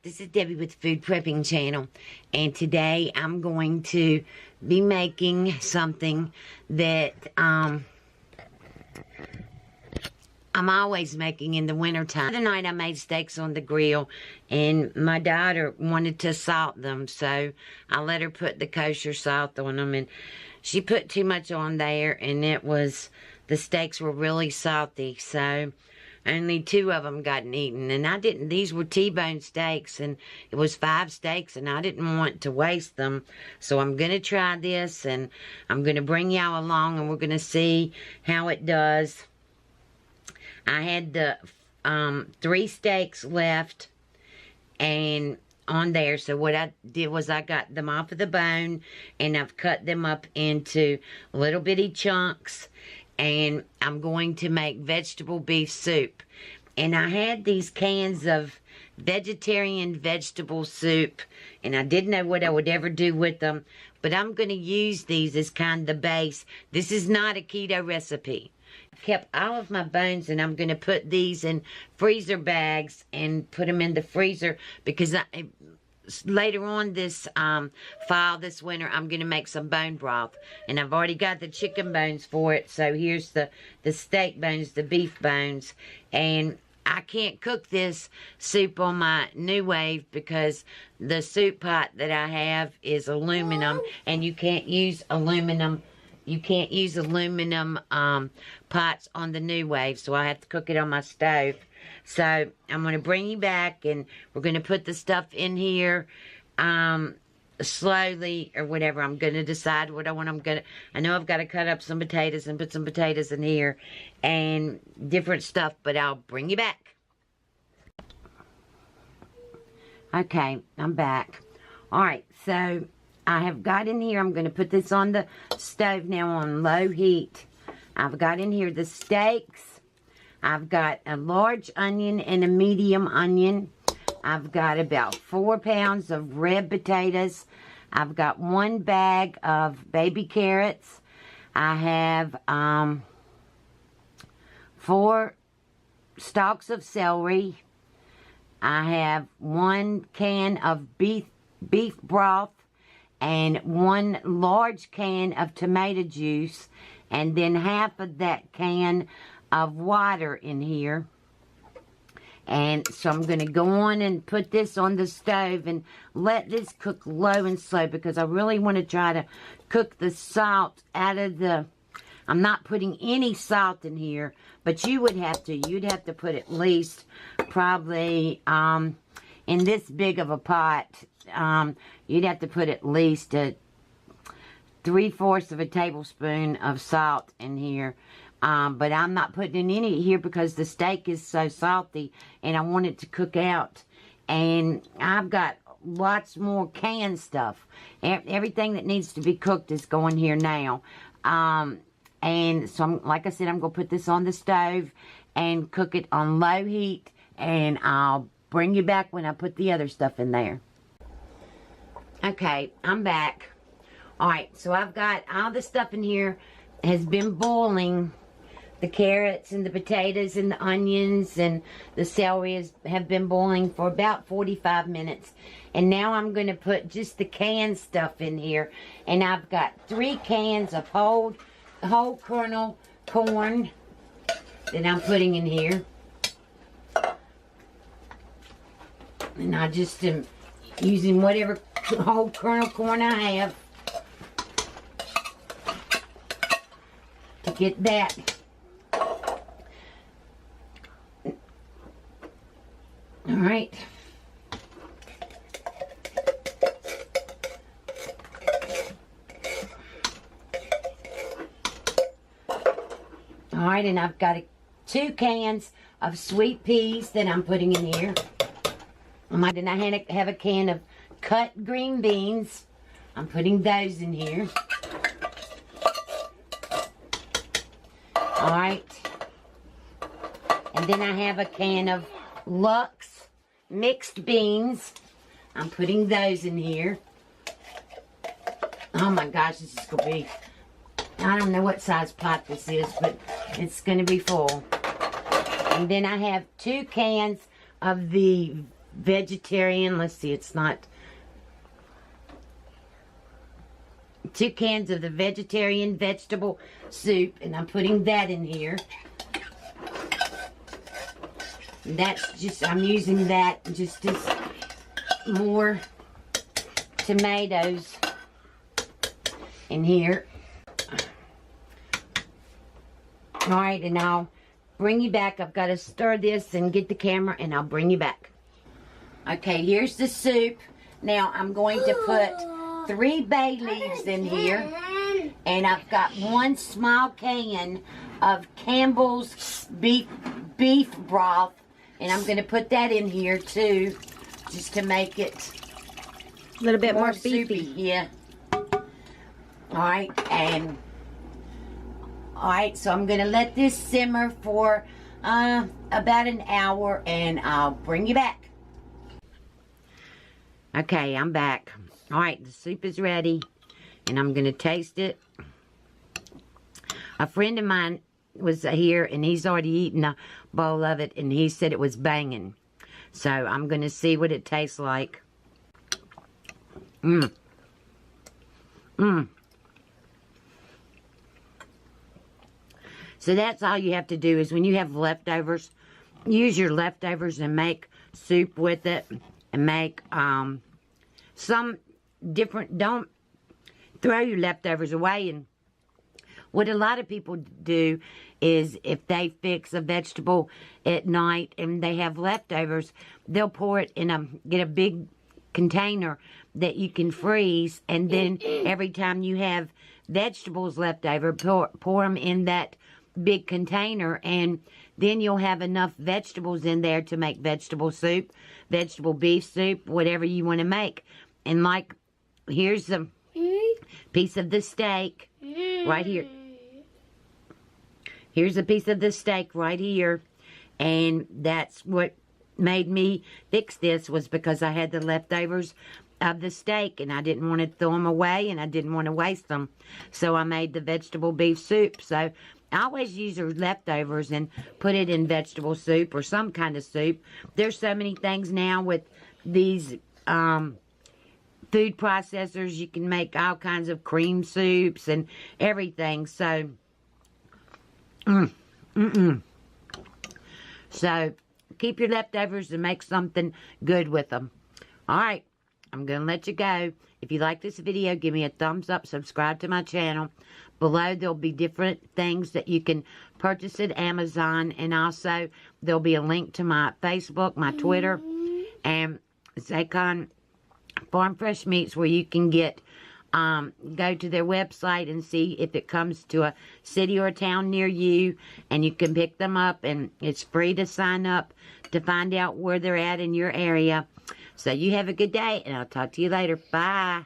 this is Debbie with Food Prepping channel, and today I'm going to be making something that I'm always making in the wintertime. The other night I made steaks on the grill, and my daughter wanted to salt them, so I let her put the kosher salt on them, and she put too much on there, and the steaks were really salty, so only 2 of them got eaten, and these were T-bone steaks, and it was 5 steaks, and I didn't want to waste them, so I'm going to try this, and I'm going to bring y'all along, and we're going to see how it does. I had the 3 steaks left, and on there, so what I did was I got them off of the bone, and I've cut them up into little bitty chunks, and I'm going to make vegetable beef soup. And I had these cans of vegetarian vegetable soup, and I didn't know what I would ever do with them, but I'm going to use these as kind of the base. This is not a keto recipe. I kept all of my bones, and I'm going to put these in freezer bags and put them in the freezer, because later on this fall, this winter, I'm going to make some bone broth. And I've already got the chicken bones for it. So here's the steak bones, the beef bones. And I can't cook this soup on my new wave because the soup pot that I have is aluminum. And you can't use aluminum. You can't use aluminum pots on the new wave. So I have to cook it on my stove. So I'm going to bring you back, and we're going to put the stuff in here slowly or whatever. I'm going to decide what I want. I know I've got to cut up some potatoes and put some potatoes in here and different stuff, but I'll bring you back. Okay, I'm back. All right, so I have got in here, I'm going to put this on the stove now on low heat. I've got in here the steaks. I've got a large onion and a medium onion. I've got about 4 pounds of red potatoes. I've got 1 bag of baby carrots. I have 4 stalks of celery. I have 1 can of beef broth and 1 large can of tomato juice, and then half of that can of water in here. And so I'm going to go on and put this on the stove and let this cook low and slow, because I really want to try to cook the salt out of the... I'm not putting any salt in here, but you would have to. You'd have to put at least probably in this big of a pot, you'd have to put at least 3/4 of a tablespoon of salt in here. But I'm not putting in any here because the steak is so salty and I want it to cook out. And I've got lots more canned stuff. Everything that needs to be cooked is going here now. And so, like I said, I'm going to put this on the stove and cook it on low heat. And I'll bring you back when I put the other stuff in there. Okay, I'm back. Alright, so I've got all the stuff in here has been boiling. The carrots and the potatoes and the onions and the celery have been boiling for about 45 minutes. And now I'm going to put just the canned stuff in here. And I've got 3 cans of whole kernel corn that I'm putting in here. And I just am using whatever whole kernel corn I have to get that. Alright. Alright, and I've got 2 cans of sweet peas that I'm putting in here. And I have a can of cut green beans. I'm putting those in here. Alright. And then I have a can of Lux mixed beans. I'm putting those in here. Oh my gosh, this is going to be... I don't know what size pot this is, but it's going to be full. And then I have 2 cans of the vegetarian. Let's see, it's not. 2 cans of the vegetarian vegetable soup, and I'm putting that in here. And that's just, I'm using that just as more tomatoes in here. Alright, and I'll bring you back. I've got to stir this and get the camera, and I'll bring you back. Okay, here's the soup. Now I'm going to put 3 bay leaves in here, and I've got 1 small can of Campbell's beef broth, and I'm going to put that in here too, just to make it a little bit more soupy. beefy. Yeah. Alright, and alright, so I'm going to let this simmer for about an hour, and I'll bring you back. Okay, I'm back. Alright, the soup is ready, and I'm going to taste it. A friend of mine was here, and he's already eaten a bowl of it, and he said it was banging. So I'm going to see what it tastes like. Mmm. Mmm. So that's all you have to do is when you have leftovers, use your leftovers and make soup with it, and make some different, don't throw your leftovers away. And what a lot of people do is if they fix a vegetable at night and they have leftovers, they'll pour it in get a big container that you can freeze, and then every time you have vegetables left over, pour them in that big container, and then you'll have enough vegetables in there to make vegetable soup, vegetable beef soup, whatever you want to make. And like, here's a piece of the steak right here. Here's a piece of the steak right here, and that's what made me fix this, was because I had the leftovers of the steak, and I didn't want to throw them away, and I didn't want to waste them. So I made the vegetable beef soup. So I always use your leftovers and put it in vegetable soup or some kind of soup. There's so many things now with these food processors. You can make all kinds of cream soups and everything. So, So keep your leftovers and make something good with them. All right, I'm going to let you go. If you like this video, give me a thumbs up, subscribe to my channel. Below, there'll be different things that you can purchase at Amazon, and also there'll be a link to my Facebook, my Twitter, and Zaycon Farm Fresh Meats, where you can get, go to their website and see if it comes to a city or a town near you, and you can pick them up, and it's free to sign up to find out where they're at in your area. So you have a good day, and I'll talk to you later. Bye.